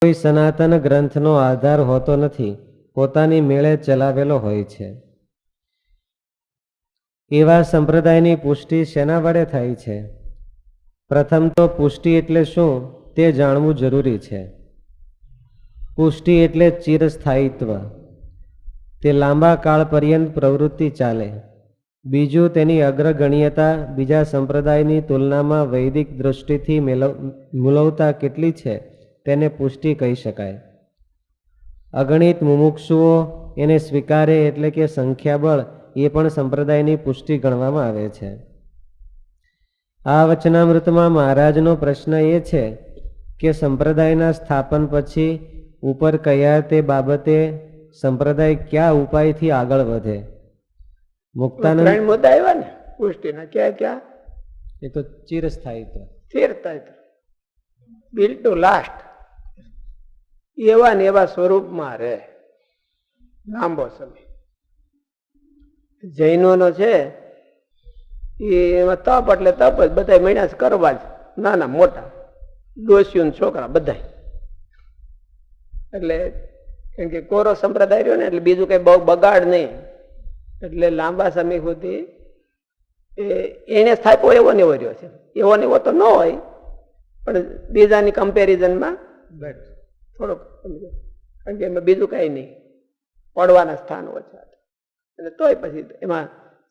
કોઈ સનાતન ગ્રંથનો આધાર હોતો નથી, પોતાની મેળે ચલાવેલો હોય છે. એવા સંપ્રદાયની પુષ્ટિ શેના વડે થાય છે? પ્રથમ તો પુષ્ટિ એટલે શું તે જાણવું જરૂરી છે. પુષ્ટિ એટલે ચિરસ્થાયિત્વ, તે લાંબા કાળ પર્યંત પ્રવૃત્તિ ચાલે. બીજું, તેની અગ્રગણ્યતા બીજા સંપ્રદાયની તુલનામાં વૈદિક દૃષ્ટિથી મૂલવતા કેટલી છે તેને પુષ્ટિ કહી શકાય. અગણિત મુમુક્ષુઓ એને સ્વીકારે એટલે કે સંખ્યાબળ એ પણ સંપ્રદાયની પુષ્ટિ ગણવામાં આવે છે. આ વચનામૃતમાં મહારાજનો પ્રશ્ન એ છે કે સંપ્રદાયના સ્થાપન પછી ઉપર કયા તે બાબતે સંપ્રદાય કયા ઉપાયથી આગળ વધે? મુક્તાનંદ ત્રણ મુદ્દા આવ્યા ને પુષ્ટિના. ક્યાં ક્યાં? એ તો ચિરસ્થાયિત્વ, સ્થિરસ્થાયિત્વ, બિલ ટુ લાસ્ટ, એવા ને એવા સ્વરૂપમાં રહે લાંબો સમય. જૈનોનો છે એમાં તપ એટલે તપ જ, બધા મહિના કરવા જ, નાના મોટા, ડોસીઓ ને છોકરા બધા. એટલે કેમ કે કોરો સંપ્રદાય રહ્યો ને એટલે બીજું કઈ બહુ બગાડ નહીં, એટલે લાંબા સમય સુધી એને સ્થાપ્યો એવો ને એવો રહ્યો છે. એવો ને એવો તો ન હોય પણ બીજાની કમ્પેરિઝનમાં થોડોક, કારણ કે એમાં બીજું કઈ નહીં, પડવાના સ્થાન ઓછા, એટલે તોય પછી એમાં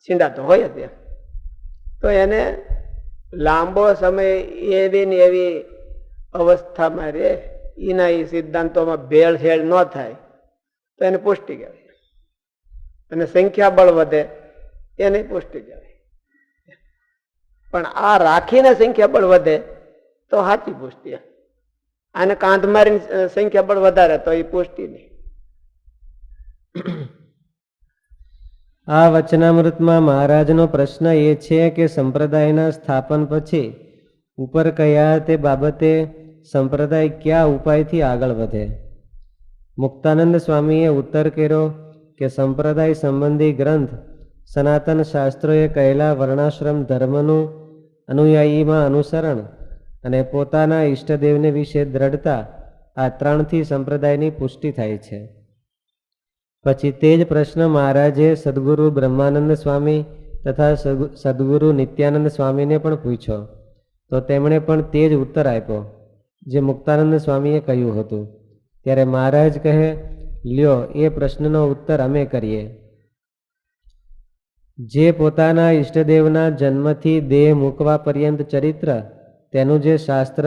છીંડા તો હોય જ. તો એને લાંબો સમય એવી ને એવી અવસ્થામાં રહે, એના એ સિદ્ધાંતોમાં ભેળસેળ ન થાય તો એને પુષ્ટિ કહેવાય. અને સંખ્યાબળ વધે એને પુષ્ટિ કહેવાય. પણ આ રાખીને સંખ્યાબળ વધે તો સાચી પુષ્ટિ. આને કાંધ મારીને સંખ્યાબળ વધારે તો એ પુષ્ટિ નહીં. આ વચનામૃતમાં મહારાજનો પ્રશ્ન એ છે કે સંપ્રદાયના સ્થાપન પછી ઉપર કયા તે બાબતે સંપ્રદાય કયા ઉપાયથી આગળ વધે? મુક્તાનંદ સ્વામીએ ઉત્તર કર્યો કે સંપ્રદાય સંબંધી ગ્રંથ સનાતન શાસ્ત્રોએ કહેલા વર્ણાશ્રમ ધર્મનું અનુયાયીમાં અનુસરણ અને પોતાના ઈષ્ટદેવને વિશે દ્રઢતા, આ ત્રણથી સંપ્રદાયની પુષ્ટિ થાય છે. પછી તે જ પ્રશ્ન મહારાજે સદગુરુ બ્રહ્માનંદ સ્વામી તથા સદગુરુ નિત્યાનંદ સ્વામીને પણ પૂછ્યો, તો તેમણે પણ તે જ ઉત્તર આપ્યો જે મુક્તાનંદ સ્વામીએ કહ્યું હતું. ત્યારે મહારાજ કહે, લ્યો એ પ્રશ્નનો ઉત્તર અમે કરીએ. જે પોતાના ઈષ્ટદેવના જન્મથી દેહ મૂકવા પર્યંત ચરિત્ર, તેનું જે શાસ્ત્ર,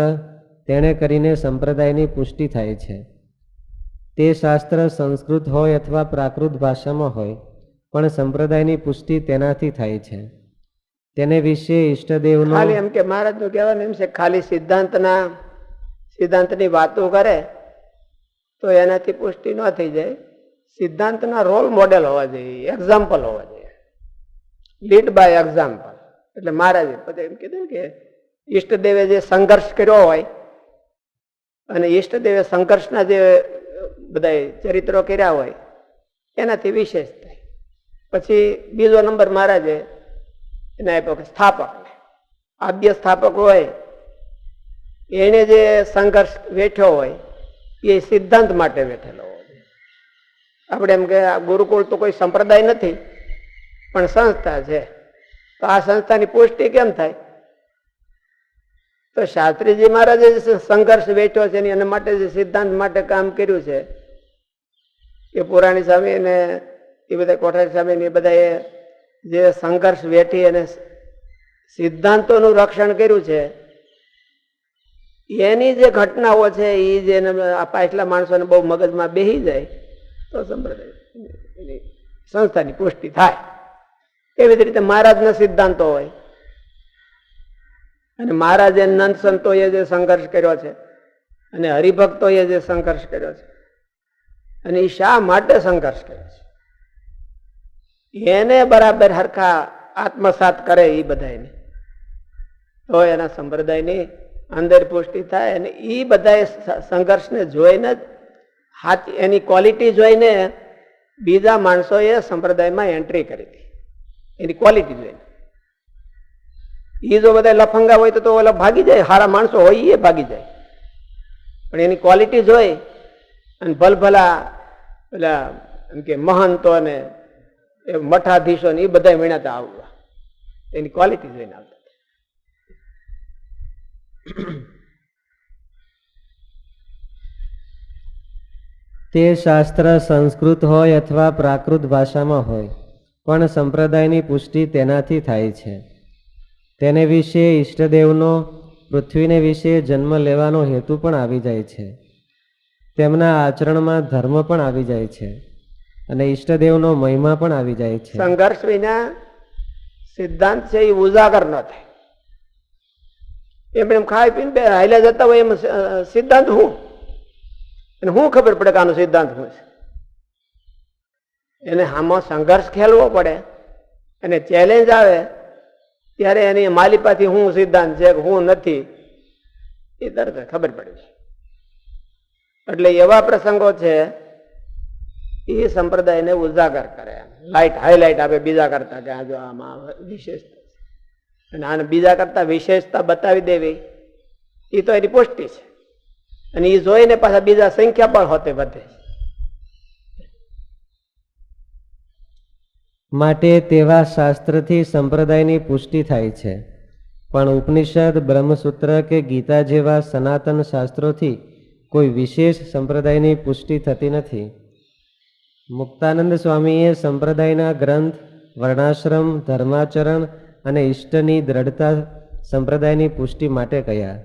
તેણે કરીને સંપ્રદાયની પુષ્ટિ થાય છે. તે શાસ્ત્ર સંસ્કૃત હોય અથવા પ્રાકૃત ભાષામાં હોય, પણ સંપ્રદાયની પુષ્ટિ તેનાથી થાય છે. તેને વિશે ઈષ્ટદેવનો ખાલી એમ કે મહારાજનું કહેવાનું એમ છે, ખાલી સિદ્ધાંતની વાતો કરે તો એનાથી પુષ્ટિ ન થઈ જાય. સિદ્ધાંતના રોલ મોડેલ હોવા જોઈએ, એક્ઝામ્પલ હોવા જોઈએ, લીડ બાય એક્ઝામ્પલ. એટલે મહારાજે પછી એમ કીધું કે ઈષ્ટદેવે જે સંઘર્ષ કર્યો હોય અને ઈષ્ટદેવે સંઘર્ષના જે બધા ચરિત્રો કર્યા હોય એનાથી વિશેષ થાય. પછી બીજો નંબર મહારાજે એને આપ્યો કે સ્થાપકને, આદ્ય સ્થાપક હોય એને જે સંઘર્ષ વેઠ્યો હોય એ સિદ્ધાંત માટે વેઠેલો હોય. આપણે એમ કે ગુરુકુળ તો કોઈ સંપ્રદાય નથી પણ સંસ્થા છે, તો આ સંસ્થાની પુષ્ટિ કેમ થાય? તો શાસ્ત્રીજી મહારાજે સંઘર્ષ વેઠ્યો છે એના માટે જે સિદ્ધાંત માટે કામ કર્યું છે એ પુરાણી સ્વામી ને એ બધા કોઠારી સ્વામી ને એ બધાએ જે સંઘર્ષ વેઠી અને સિદ્ધાંતોનું રક્ષણ કર્યું છે, એની જે ઘટનાઓ છે એ જે પાછલા માણસોને બહુ મગજમાં બેસી જાય તો સંપ્રદાય સંસ્થાની પુષ્ટિ થાય. એવી જ રીતે મહારાજના સિદ્ધાંતો હોય અને મહારાજે નંદ સંતોએ જે સંઘર્ષ કર્યો છે અને હરિભક્તોએ જે સંઘર્ષ કર્યો છે અને એ શા માટે સંઘર્ષ કર્યો છે એને બરાબર હરખા આત્મસાત કરે એ બધાને, તો એના સંપ્રદાયની અંદર પુષ્ટિ થાય. અને એ બધા સંઘર્ષને જોઈને જ એની ક્વોલિટી જોઈને બીજા માણસોએ સંપ્રદાયમાં એન્ટ્રી કરી હતી, એની ક્વોલિટી જોઈને. એ જો બધા લફંગા હોય તો ઓલા ભાગી જાય, સારા માણસો હોય એ ભાગી જાય. પણ એની ક્વોલિટી જોઈ અને ભલભલા પેલા એમ કે મહંતો ને મઠાધીશો ને એ બધા વીણાતા આવવા, એની ક્વોલિટી જોઈને આવતા. તે શાસ્ત્ર સંસ્કૃત હોય અથવા પ્રાકૃત ભાષામાં હોય, પણ સંપ્રદાયની પુષ્ટિ તેનાથી થાય છે. તેને વિશે ઈષ્ટદેવનો પૃથ્વીને વિશે જન્મ લેવાનો હેતુ પણ આવી જાય છે. તેમના આચરણમાં ધર્મ પણ આવી જાય છે અને ઈષ્ટદેવનો મહિમા પણ આવી જાય છે. સંઘર્ષ વિના સિદ્ધાંત છે એ ઉજાગર ન થાય. એમ ખાઈ પીને હાલ્યા જતા હોય એમ સિદ્ધાંત હું, અને હું ખબર પડે કે આનો સિદ્ધાંત શું છે. એને આમાં સંઘર્ષ ખેલવો પડે અને ચેલેન્જ આવે ત્યારે એની માલિપાથી હું સિદ્ધાંત છે કે હું નથી એ તરત ખબર પડે છે. એટલે એવા પ્રસંગો છે એ સંપ્રદાયને ઉજાગર કરે, લાઈટ હાઈલાઈટ આપે બીજા કરતા કે આ જો આમાં વિશેષતા છે અને આને બીજા કરતા વિશેષતા બતાવી દેવી એ તો એની પુષ્ટિ છે. અને એ જોઈને પાછા બીજા સંખ્યા પણ હોતે વધે. માટે તેવા શાસ્ત્રથી સંપ્રદાયની પુષ્ટિ થાય છે, પણ ઉપનિષદ, બ્રહ્મસૂત્ર કે ગીતા જેવા સનાતન શાસ્ત્રોથી કોઈ વિશેષ સંપ્રદાયની પુષ્ટિ થતી નથી. મુક્તાનંદ સ્વામીએ સંપ્રદાયના ગ્રંથ, વર્ણાશ્રમ, ધર્માચરણ અને ઇષ્ટની દ્રઢતા સંપ્રદાયની પુષ્ટિ માટે કહ્યા.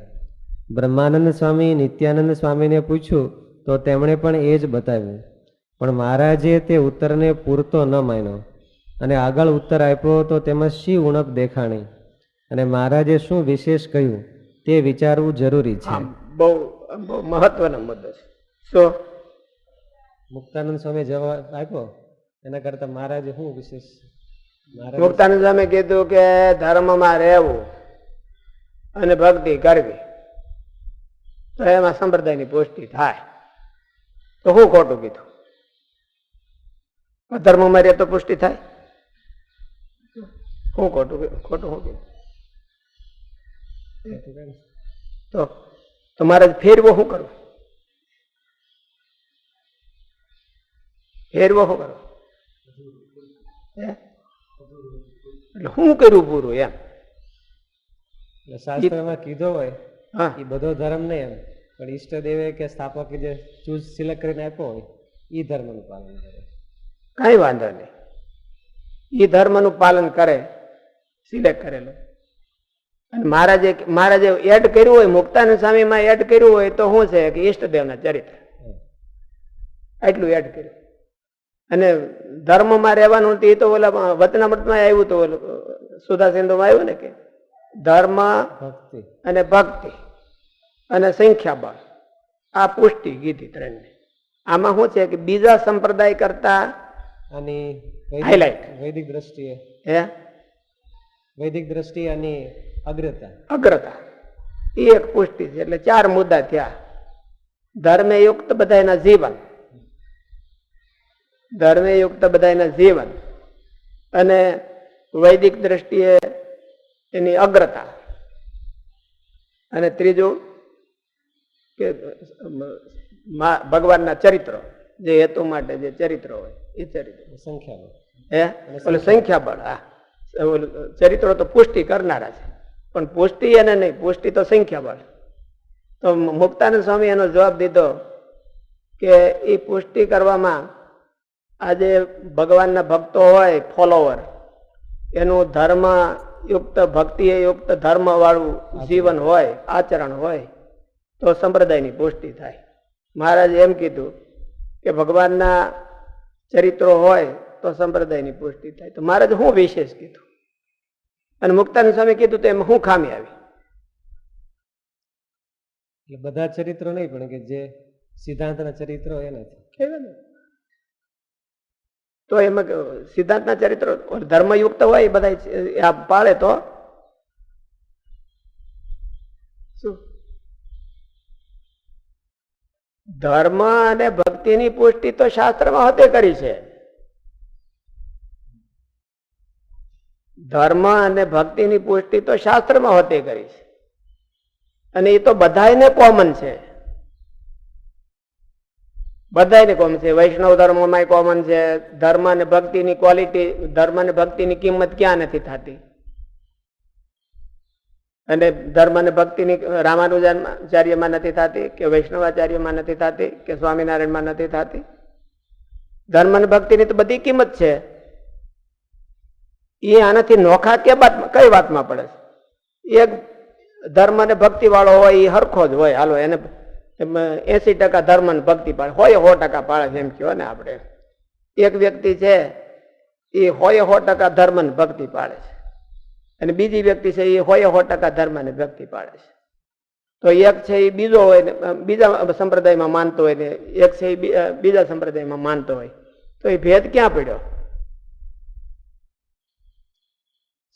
બ્રહ્માનંદ સ્વામી નિત્યાનંદ સ્વામીને પૂછ્યું તો તેમણે પણ એ જ બતાવ્યું, પણ મહારાજે તે ઉત્તરને પૂરતો ન માન્યો અને આગળ ઉત્તર આપ્યો તો તેમાં શી ઉણપ દેખાણી અને મહારાજે શું વિશેષ કહ્યું તે વિચારવું જરૂરી છે. બહુ મહત્વનો મુદ્દો છે. શું મુક્તાનંદ સ્વામી જવાબ આપ્યો એના કરતા મહારાજે શું વિશેષ? મુક્તાનંદ સ્વામી કીધું કે ધર્મમાં રહેવું અને ભક્તિ કરવી તો એમાં સંપ્રદાયની પુષ્ટિ થાય. તો હું ખોટું કીધું? ધર્મમાં રહે તો પુષ્ટિ થાય? હું ખોટું ખોટું શું કીધું? તો મારે ફેરવો શું કરવું? ફેરવો શું કરવો? એટલે શું કર્યું પૂરું એમ? શાસ્ત્રમાં કીધો હોય હા, એ બધો ધર્મ નહીં એમ, પણ ઈષ્ટદેવે કે સ્થાપકે જે ચૂઝ સિલેક્ટ કરીને આપ્યો હોય એ ધર્મનું પાલન કરે. કઈ વાંધો નહીં, એ ધર્મનું પાલન કરે સિલેક્ટ કરેલું. અને મહારાજે એડ કર્યું હોય, મુક્તાનંદ સ્વામીમાં એડ કર્યું હોય તો શું છે કે ઈષ્ટદેવના ચરિત્ર એટલું એડ કર્યું. અને ધર્મમાં રહેવાનું એ તો ઓલા વચનામૃતમાં આવ્યું, તો ઓલું સુધા સિંધુમાં આવ્યું ને કે ધર્મ ભક્તિ અને ભક્તિ અને સંખ્યાબળ આ પુષ્ટિ કીધી ત્રણને. આમાં શું છે કે બીજા સંપ્રદાય કરતા આની હાઈલાઈટ વૈદિક દ્રષ્ટિએ હે વૈદિક દ્રષ્ટિએ આની અગ્રતા એ એક પુષ્ટિ છે. એટલે 4 મુદ્દા થયા. ધર્મે યુક્ત બધાના જીવન, ધર્મે યુક્ત બધાના જીવન અને વૈદિક દ્રષ્ટિએ એની અગ્રતા, અને ત્રીજું કે ભગવાનના ચરિત્રો, જે હેતુ માટે જે ચરિત્રો હોય એ ચરિત્રો, સંખ્યાબળ હે ઓલું સંખ્યાબળ. હા, ચરિત્રો તો પુષ્ટિ કરનારા છે, પણ પુષ્ટિ એને નહીં, પુષ્ટિ તો સંખ્યાબળ. તો મુક્તાનંદ સ્વામી એનો જવાબ દીધો કે એ પુષ્ટિ કરવામાં આજે ભગવાનના ભક્તો હોય, ફોલોવર, એનું ધર્મ યુક્ત, ભક્તિ યુક્ત ધર્મ વાળું જીવન હોય, આચરણ હોય તો સંપ્રદાયની પુષ્ટિ થાય. મહારાજે એમ કીધું કે ભગવાનના ચરિત્રો હોય તો સંપ્રદાયની પુષ્ટિ થાય. તો મહારાજ શું વિશેષ કીધું? અને મુક્તાનંદ સ્વામી કીધું તો એમાં શું ખામી આવી? એટલે બધા ચરિત્રો નહીં, પણ કે જે સિદ્ધાંતના ચરિત્રો એ નથી. તો એમાં સિદ્ધાંતના ચરિત્રો ધર્મયુક્ત હોય એ બધા પાળે તો શું? ધર્મ અને ભક્તિની પુષ્ટિ તો શાસ્ત્રમાં હોતે કરી છે. ધર્મ અને ભક્તિની પુષ્ટિ તો શાસ્ત્રમાં હોતે કરી છે, અને એ તો બધાને કોમન છે. બધાને કોમન છે. વૈષ્ણવ ધર્મમાં કોમન છે. ધર્મ અને ભક્તિની ક્વોલિટી, ધર્મ અને ભક્તિની કિંમત ક્યાં નથી થતી? અને ધર્મ અને ભક્તિની રામાનુજાચાર્યમાં નથી થતી, કે વૈષ્ણવાચાર્યમાં નથી થતી, કે સ્વામિનારાયણમાં નથી થતી. ધર્મ અને ભક્તિની તો બધી કિંમત છે. એ આનાથી નોખા કઈ વાતમાં પડે છે? એક ધર્મ અને ભક્તિ વાળો હોય એ હરખો જ હોય. હાલો એને 80% ધર્મ અને ભક્તિ પાળે, 100% પાળે છે એમ કહો ને આપણે. એક વ્યક્તિ છે એ 100% ધર્મ અને ભક્તિ પાળે છે, અને બીજી વ્યક્તિ છે એ 100% ધર્મ અને ભક્તિ પાળે છે. તો એક છે એ બીજો હોય ને બીજા સંપ્રદાયમાં માનતો હોય ને એક છે એ બીજા સંપ્રદાયમાં માનતો હોય, તો એ ભેદ ક્યાં પડ્યો?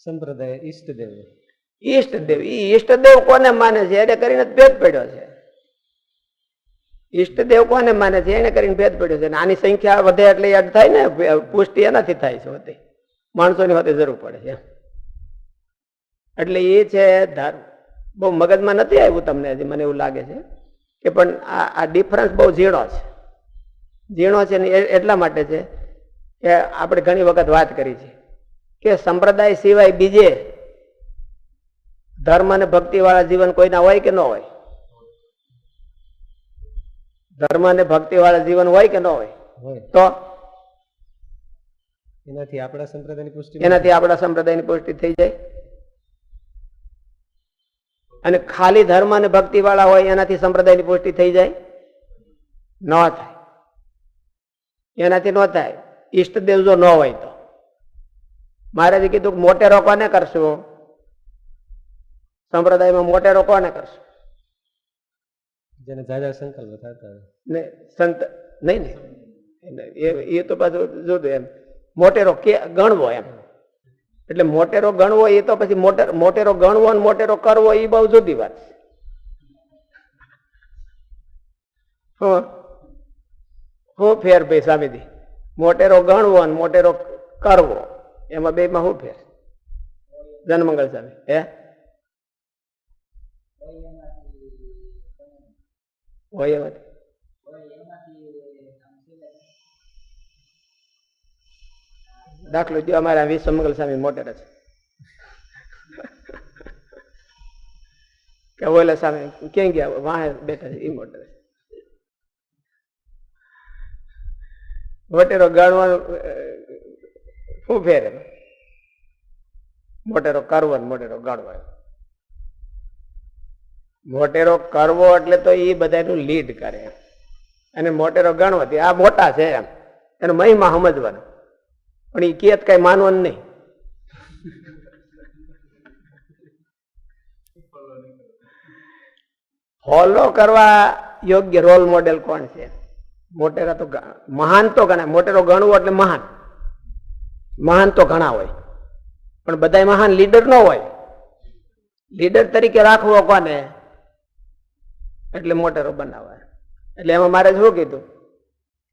સંપ્રદાય ઈષ્ટદેવ. ઈષ્ટદેવ, ઈષ્ટદેવ કોને માને છે એને કરીને ભેદ પડ્યો છે. ઈષ્ટદેવ કોને માને છે એને કરીને ભેદ પડ્યો છે. આની સંખ્યા વધે એટલે યાદ થાય ને, પુષ્ટિ એનાથી થાય છે. હોતી માણસોની હોતે જરૂર પડે છે. એટલે એ છે ધર્મ. બહુ મગજમાં નથી આવ્યું તમને હજી, મને એવું લાગે છે કે પણ આ ડિફરન્સ બહુ ઝીણો છે. ઝીણો છે ને એટલા માટે છે કે આપણે ઘણી વખત વાત કરી છે કે સંપ્રદાય સિવાય બીજે ધર્મ અને ભક્તિ વાળા જીવન કોઈના હોય કે ન હોય? ધર્મ અને ભક્તિ વાળા જીવન હોય કે ન હોય? તો એનાથી આપણા સંપ્રદાયની પુષ્ટિ, એનાથી આપણા સંપ્રદાયની પુષ્ટિ થઈ જાય. અને ખાલી ધર્મ અને ભક્તિ વાળા હોય એનાથી સંપ્રદાયની પુષ્ટિ થઈ જાય? ન થાય. એનાથી ન થાય. ઈષ્ટદેવ જો ન હોય તો મહારાજે કીધું મોટેરો કોને કરશો? સંપ્રદાયમાં મોટેરો કોને કરશો? જેને જાજા સંકલ્પ થતા ને સંત નહીં ને એ તો પાછું જોતું એમ મોટેરો કે ગણવો એમ. એટલે મોટેરો ગણવો એ તો પછી મોટેરો ગણવો અને મોટેરો કરવો એ બહુ જુદી વાત છે. શું ફેર ભાઈ સ્વામીજી? મોટેરો ગણવો અને મોટેરો કરવો એમાં બે માં શું ફેર? જનમંગલ સ્વામી હે હોય એમાંથી દાખલો જો અમારા વિશ્વમંગલ સ્વામી મોટેરા છે કે ઓલા સ્વામી ક્યાં ગયા? વાહે બેઠા છે એ મોટેરા છે. મોટેરો ગણવાનું શું ફેર? મોટેરો કરવો ને મોટેરો ગણવો. મોટેરો કરવો એટલે તો એ બધાનું લીડ કરે, અને મોટેરો ગણવાથી આ મોટા છે એમ એનો મહિમા સમજવાનો. પણ એ કેત કઈ માનવાનું નહીં. ફોલો કરવા યોગ્ય રોલ મોડેલ કોણ છે? મોટેરા તો મહાન તો ઘણા. મોટેરો ગણવો એટલે મહાન. મહાન તો ઘણા હોય, પણ બધા મહાન લીડર ન હોય. લીડર તરીકે રાખવો કોને? એટલે મોટેરો બનાવવા. એટલે એમાં મારે શું કીધું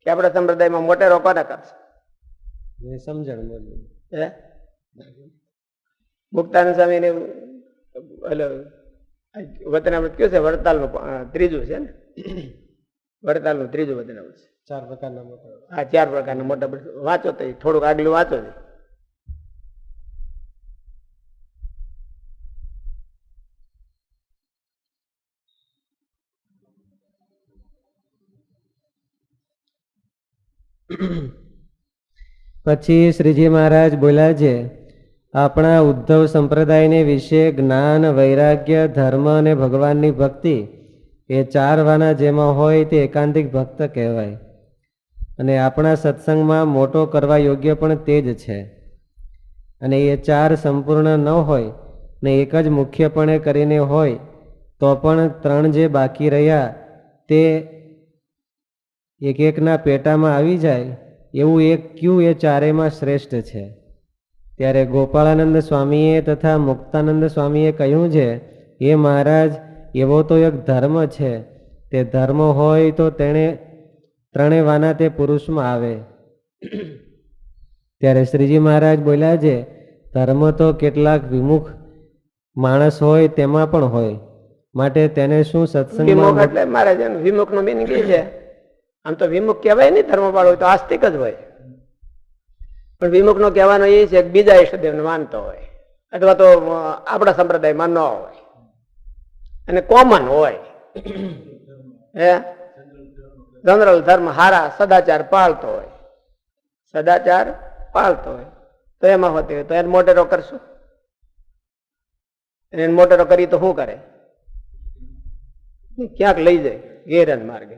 કે આપણા સંપ્રદાયમાં મોટેરો કોને કરશે? સમજણ હે મુક્તાનંદ સ્વામી ને વતનામૃત કયું છે? વડતાલનું ત્રીજું છે ને? વડતાલનું ત્રીજું વતનામૃત છે. 4 પ્રકારના મોટા. હા, 4 પ્રકારના મોટા. વાંચો તો થોડુંક આગલું વાંચો છે. પછી શ્રીજી મહારાજ બોલ્યા છે, આપણા ઉદ્ધવ સંપ્રદાયને વિશે જ્ઞાન, વૈરાગ્ય, ધર્મ અને ભગવાનની ભક્તિ એ 4 વાના જેમાં હોય તે એકાંતિક ભક્ત કહેવાય. અને આપણા સત્સંગમાં મોટો કરવા યોગ્ય પણ તે જ છે. અને એ 4 સંપૂર્ણ ન હોય ને એક જ મુખ્યપણે કરીને હોય તો પણ 3 જે બાકી રહ્યા તે એક એકના પેટામાં આવી જાય એવું એક ક્યું એ 4માં શ્રેષ્ઠ છે. ત્યારે ગોપાળાનંદ સ્વામીએ તથા મુક્તાનંદ સ્વામીએ કહ્યું છે, એ મહારાજ એવો તો એક ધર્મ છે, તે ધર્મ હોય તો તેણે 3 વાના તે પુરુષમાં આવે. ત્યારે શ્રીજી મહારાજ બોલ્યા છે, ધર્મ તો કેટલાક વિમુખ માણસ હોય તેમાં પણ હોય, માટે તેને શું સત્સંગમાં? વિમુખ એટલે મહારાજ વિમુખ નો મિનિંગ એ છે આમ તો વિમુખ કહેવાય નહીં, ધર્મવાળો હોય તો આસ્તિક જ હોય, પણ વિમુખ નો કહેવાનો એ છે કે બીજા ઈષ્ટદેવને માનતો હોય અથવા તો આપણા સંપ્રદાયમાં ન હોય અને કોમન હોય, હે જનરલ ધર્મ હારા સદાચાર પાળતો હોય, સદાચાર પાળતો હોય તો એમાં હોતી હોય તો એને મોટેરો કરશું, એને મોટેરો કરી તો શું કરે? ક્યાંક લઈ જાય ગેરન માર્ગે,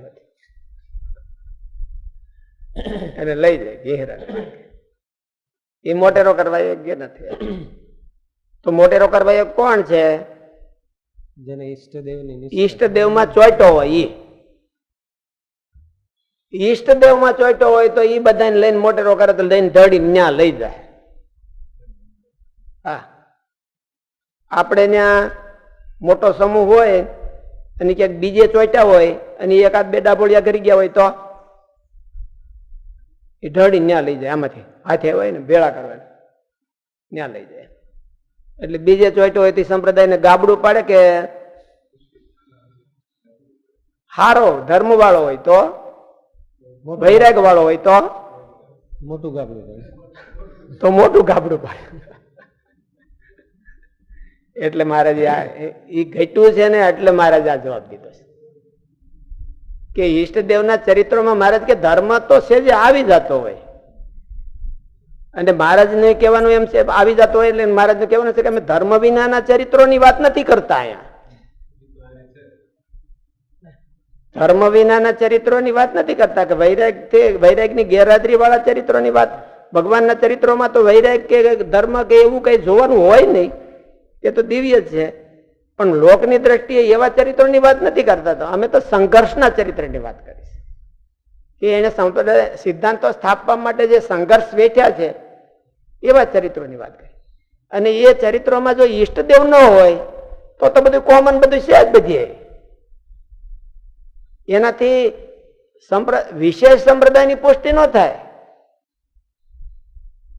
એને લઈ જાય ગેરન માર્ગે. એ મોટેરો કરવા યોગ્ય નથી. તો મોટેરો કરવા યોગ્ય કોણ છે? જેને ઈષ્ટદેવમાં ચોંટ્યો હોય. ઈષ્ટદેવમાં ચોંટ્યો હોય તો એ બધાને લઈને મોટેરો કરે તો લઈને ધડી ન્યા લઈ જાય. હા, આપણે ત્યાં મોટો સમૂહ હોય અને ક્યાંક બીજે ચોંટ્યા હોય અને એકાદ બે ડાબોળિયા કરી ગયા હોય તો એ ઢળી ન્યા લઈ જાય. આમાંથી હાથે હોય ને ભેળા કરવાના ન્યા લઈ જાય. એટલે બીજે ચોંટ્યો હોય તે સંપ્રદાયને ગાબડું પાડે કે હારો ધર્મ વાળો હોય તો, વૈરાગ વાળો હોય તો મોટું ગાબડું પડે, તો મોટું ગાબડું પાડે. એટલે મહારાજ એ ઘટ્યું છે ને એટલે મહારાજ આ જવાબ દીધો છે કે ઈષ્ટદેવના ચરિત્રોમાં મહારાજ કે ધર્મ તો છે જે આવી જતો હોય, અને મહારાજને કહેવાનું એમ છે આવી જતો હોય એટલે મહારાજને કહેવાનું છે કે અમે ધર્મ વિનાના ચરિત્રોની વાત નથી કરતા. અહીંયા ધર્મ વિનાના ચરિત્રોની વાત નથી કરતા કે વૈરાગની ગેરહાજરી વાળા ચરિત્રોની વાત. ભગવાનના ચરિત્રોમાં તો વૈરાગ કે ધર્મ કે એવું કઈ જોવાનું હોય નહીં, એ તો દિવ્ય છે, પણ લોકની દ્રષ્ટિએ એવા ચરિત્રોની વાત નથી કરતા. તો અમે તો સંઘર્ષના ચરિત્રની વાત કરીશ કે એને સંપ્રદાય સિદ્ધાંતો સ્થાપવા માટે જે સંઘર્ષ વેઠ્યા છે એવા ચરિત્રોની વાત કરી. અને એ ચરિત્રોમાં જો ઈષ્ટદેવ ન હોય તો બધું કોમન બધું છે જ બધી. એનાથી વિશેષ સંપ્રદાયની પુષ્ટિ ન થાય,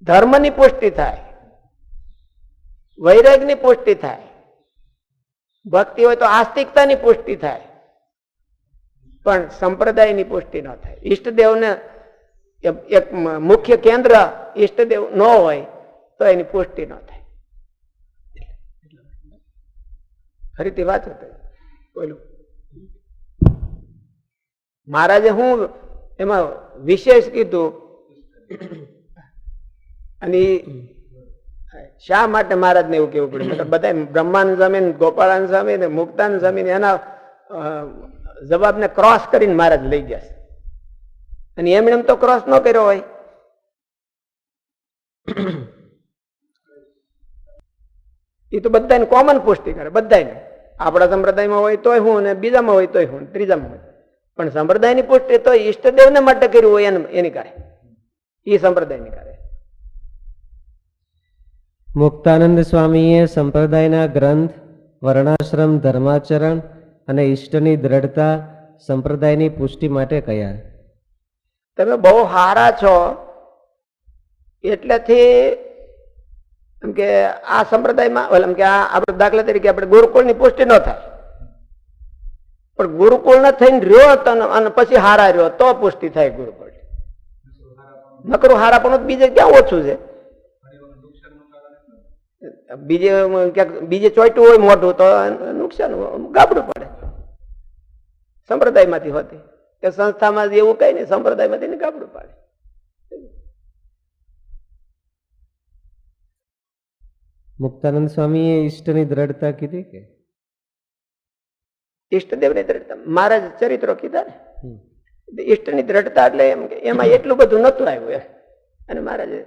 ધર્મની પુષ્ટિ થાય, વૈરાગની પુષ્ટિ થાય, ભક્તિ હોય તો આસ્તિકતાની પુષ્ટિ થાય, પણ સંપ્રદાયની પુષ્ટિ ન થાય. ઈષ્ટદેવને એક મુખ્ય કેન્દ્ર ઈષ્ટદેવ ન હોય તો એની પુષ્ટિ ન થાય. ફરીથી વાંચો બોલું. મહારાજે હું એમાં વિશેષ કીધું અને શા માટે મહારાજને એવું કેવું પડ્યું? બધા બ્રહ્માનંદ સ્વામી, ગોપાળાનંદ સ્વામી ને મુક્તાનંદ સ્વામી એના જવાબને ક્રોસ કરીને મહારાજ લઈ ગયા છે, અને એમણે એમ તો ક્રોસ ન કર્યો હોય. એ તો બધાને કોમન પુષ્ટિ કરે, બધાને. આપણા સંપ્રદાયમાં હોય તોય હું, અને બીજામાં હોય તોય હું, ત્રીજામાં હોય, પણ સંપ્રદાયની પુષ્ટિ તો ઈષ્ટદેવને માટે કર્યું હોય એની કરે, એ સંપ્રદાયની કરે. મુક્તાનંદ સ્વામીએ સંપ્રદાયના ગ્રંથ, વર્ણાશ્રમ, ધર્માચરણ અને ઈષ્ટની દ્રઢતા સંપ્રદાયની પુષ્ટિ માટે કહ્યા. તમે બહુ હારા છો એટલેથી એમ કે આ સંપ્રદાયમાં એમ કે આપણે દાખલા તરીકે આપણે ગુરુકુળની પુષ્ટિ ન થાય, પણ ગુરુકુળ ન થઈને રહ્યો અને પછી હારા રહ્યો તો પુષ્ટિ થાય ગુરુકુળ. નકરું હારા પણ બીજે ક્યાં ઓછું છે? બીજે ચોઈટું હોય મોઢું તો નુકસાન ગાબડું પડે. સંપ્રદાયમાંથી હોતી કે સંસ્થામાં એવું કઈ નહીં, સંપ્રદાયમાંથી ગાબડું પડે. મુક્તાનંદ સ્વામીએ ઈષ્ટની દ્રઢતા કીધી કે ઈષ્ટદેવની દ્રઢતા મહારાજ ચરિત્રો કીધા ને. ઈષ્ટની દ્રઢતા એટલે એમ કે એમાં એટલું બધું નતું આવ્યું એમ, અને મહારાજે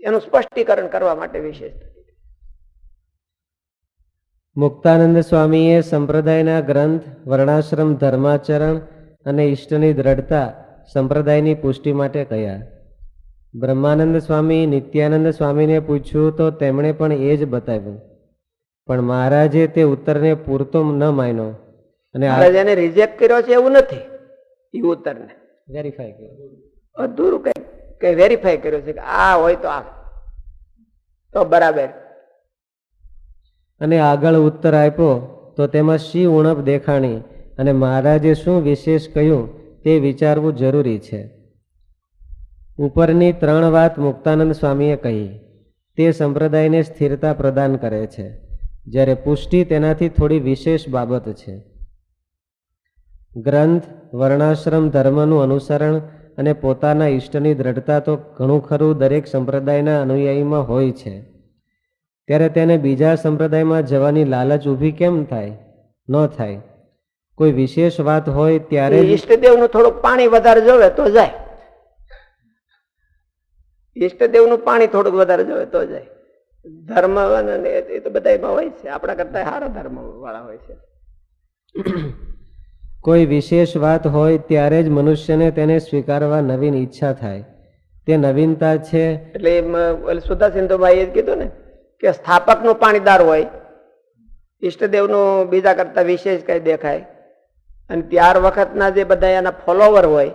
એનું સ્પષ્ટીકરણ કરવા માટે વિશેષ. મુક્તાનંદ સ્વામીએ સંપ્રદાયના ગ્રંથ, વર્ણાશ્રમ, ધર્માચરણ અને ઈષ્ટની દ્રઢતા સંપ્રદાયની પુષ્ટિ માટે કહ્યા. બ્રહ્માનંદ સ્વામી નિત્યાનંદ સ્વામીને પૂછ્યું તો તેમણે પણ એ જ બતાવ્યું, પણ મહારાજે તે ઉત્તરને પૂરતો ન માન્યો અને એને રિજેક્ટ કર્યો છે એવું નથી. એ ઉત્તરને વેરીફાઈ કર્યો, અધૂરું કઈ વેરીફાઈ કર્યો છે કે આ હોય તો આ તો બરાબર. અને આગળ ઉત્તર આપ્યો તો તેમાં શી ઉણપ દેખાણી અને મહારાજે શું વિશેષ કહ્યું તે વિચારવું જરૂરી છે. ઉપરની 3 વાત મુક્તાનંદ સ્વામીએ કહી તે સંપ્રદાયને સ્થિરતા પ્રદાન કરે છે, જ્યારે પુષ્ટિ તેનાથી થોડી વિશેષ બાબત છે. ગ્રંથ, વર્ણાશ્રમ ધર્મનું અનુસરણ અને પોતાના ઇષ્ટની દ્રઢતા તો ઘણું ખરું દરેક સંપ્રદાયના અનુયાયીમાં હોય છે, ત્યારે તેને બીજા સંપ્રદાયમાં જવાની લાલચ ઊભી કેમ થાય? ન થાય. કોઈ વિશેષ વાત હોય ત્યારે ઈષ્ટદેવનું થોડુંક પાણી વધારે જોવે તો જાય. ઈષ્ટદેવનું પાણી થોડુંક વધારે જોવે તો જાય. ધર્મ એ તો બધામાં હોય છે, આપણા કરતા સારા ધર્મ વાળા હોય છે. કોઈ વિશેષ વાત હોય ત્યારે જ મનુષ્યને તેને સ્વીકારવા નવીન ઈચ્છા થાય. તે નવીનતા છે. એટલે સુધા સિંધુભાઈ એ જ કીધું ને કે સ્થાપકનું પાણીદાર હોય, ઈષ્ટદેવનું બીજા કરતા વિશેષ કઈ દેખાય, અને ત્યાર વખતના જે બધા એના ફોલોવર હોય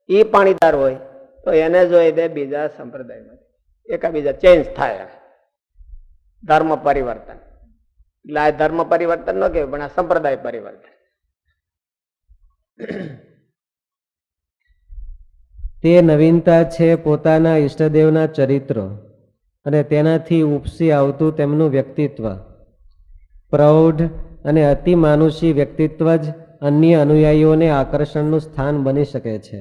એ પાણીદાર હોય તો એને જોઈ દે બીજા સંપ્રદાયમાં એકાબીજા ચેન્જ થાય, ધર્મ પરિવર્તન. એટલે આ ધર્મ પરિવર્તન ન કહેવાય પણ આ સંપ્રદાય પરિવર્તન. તે નવીનતા છે પોતાના ઈષ્ટદેવના ચરિત્રો અને તેનાથી ઉપસી આવતું તેમનું વ્યક્તિત્વ. પ્રૌઢ અને અતિ માનુષી વ્યક્તિત્વ જ અન્ય અનુયાયીઓને આકર્ષણનું સ્થાન બની શકે છે.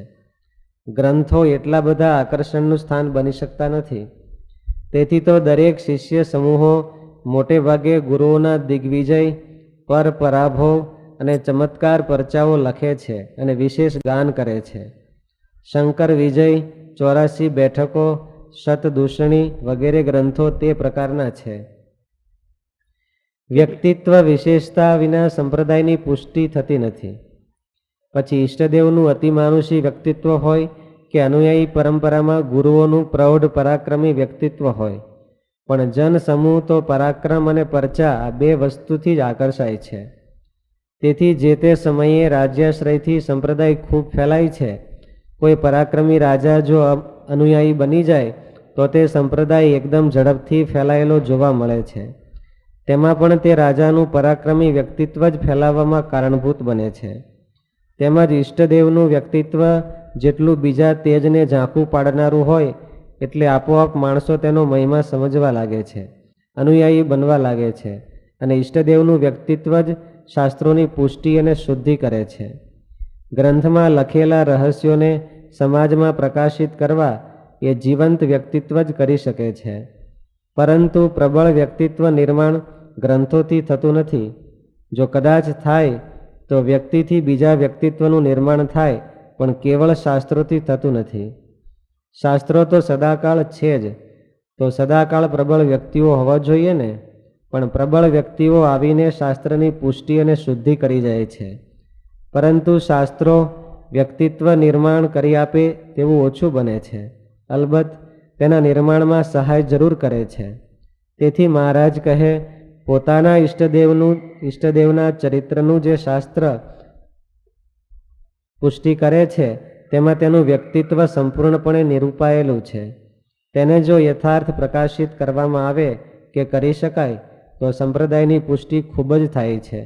ગ્રંથો એટલા બધા આકર્ષણનું સ્થાન બની શકતા નથી. તેથી તો દરેક શિષ્ય સમૂહો મોટે ભાગે ગુરુઓના દિગ્વિજય, પર પરાભવ અને ચમત્કાર પરચાઓ લખે છે અને વિશેષ ગાન કરે છે. શંકર વિજય, 84 બેઠકો, શતદૂષણી વગેરે ગ્રંથો તે પ્રકારના છે. વ્યક્તિત્વ વિશેષતા વિના સંપ્રદાયની પુષ્ટિ થતી નથી. પછી ઈષ્ટદેવનું અતિમાનુષી વ્યક્તિત્વ હોય કે અનુયાયી પરંપરામાં ગુરુઓનું પ્રૌઢ પરાક્રમી વ્યક્તિત્વ હોય, પણ જન સમૂહ તો પરાક્રમ અને પરચા આ 2 વસ્તુથી જ આકર્ષાય છે. તેથી જે તે સમયે રાજ્યાશ્રયથી સંપ્રદાય ખૂબ ફેલાય છે. કોઈ પરાક્રમી રાજા જો અનુયાયી બની જાય તો તે સંપ્રદાય એકદમ ઝડપથી ફેલાયેલો જોવા મળે છે. તેમાં પણ તે રાજાનું પરાક્રમી વ્યક્તિત્વ જ ફેલાવવામાં કારણભૂત બને છે. તેમજ ઈષ્ટદેવનું વ્યક્તિત્વ જેટલું બીજા તેજને ઝાંખું પાડનારું હોય એટલે આપોઆપ માણસો તેનો મહિમા સમજવા લાગે છે, અનુયાયી બનવા લાગે છે, અને ઈષ્ટદેવનું વ્યક્તિત્વ જ શાસ્ત્રોની પુષ્ટિ અને શુદ્ધિ કરે છે. ગ્રંથમાં લખેલા રહસ્યોને સમાજમાં પ્રકાશિત કરવા એ જીવંત વ્યક્તિત્વ જ કરી શકે છે. પરંતુ પ્રબળ વ્યક્તિત્વ નિર્માણ ગ્રંથોથી થતું નથી. જો કદાચ થાય તો વ્યક્તિથી બીજા વ્યક્તિત્વનું નિર્માણ થાય, પણ કેવળ શાસ્ત્રોથી થતું નથી. શાસ્ત્રો તો સદાકાળ છે જ, તો સદાકાળ પ્રબળ વ્યક્તિઓ હોવા જોઈએ ને. પણ પ્રબળ વ્યક્તિઓ આવીને શાસ્ત્રની પુષ્ટિ અને શુદ્ધિ કરી જાય છે. પરંતુ શાસ્ત્રો વ્યક્તિત્વ નિર્માણ કરી આપે તેવું ઓછું બને છે. અલબત્ત તેના નિર્માણમાં સહાય જરૂર કરે છે. તેથી મહારાજ કહે, પોતાના ઈષ્ટદેવના ચરિત્રનું જે શાસ્ત્ર પુષ્ટિ કરે છે તેમાં તેનું વ્યક્તિત્વ સંપૂર્ણપણે નિરૂપાયેલું છે. તેને જો યથાર્થ પ્રકાશિત કરવામાં આવે કે કરી શકાય તો સંપ્રદાયની પુષ્ટિ ખૂબ જ થાય છે.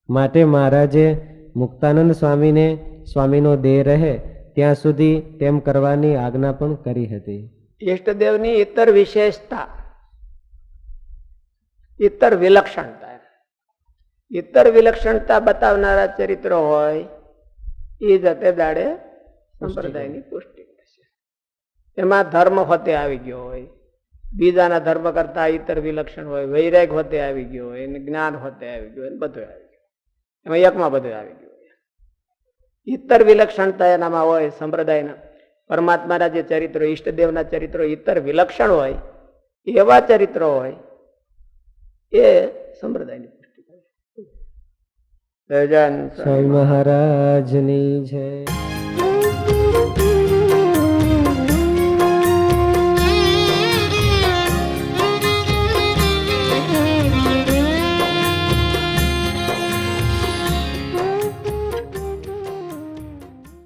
માટે મહારાજે મુક્તાનંદ સ્વામીને સ્વામીનો દેહ રહે ત્યાં સુધી તેમ કરવાની આજ્ઞા પણ કરી હતી. ઈષ્ટદેવની ઇતર વિશેષતા, ઇતર વિલક્ષણતા, ઇતર વિલક્ષણતા બતાવનારા ચરિત્રો હોય એ જતે દાડે સંપ્રદાયની પુષ્ટિ થશે. એમાં ધર્મ હોતે આવી ગયો હોય, બીજાના ધર્મ કરતા ઇતર વિલક્ષણ હોય, વૈરાગ હોતે આવી ગયો હોય, જ્ઞાન હોતે આવી ગયું હોય, બધું આવી ગયું. એમાં એકમાં બધું આવી ગયું. ઇતર વિલક્ષણતા એનામાં હોય સંપ્રદાયના. પરમાત્માના જે ચરિત્રો, ઈષ્ટદેવના ચરિત્રો ઇતર વિલક્ષણ હોય, એવા ચરિત્રો હોય એ સંપ્રદાયની પુષ્ટિ કરે. સ્વામી મહારાજની જય.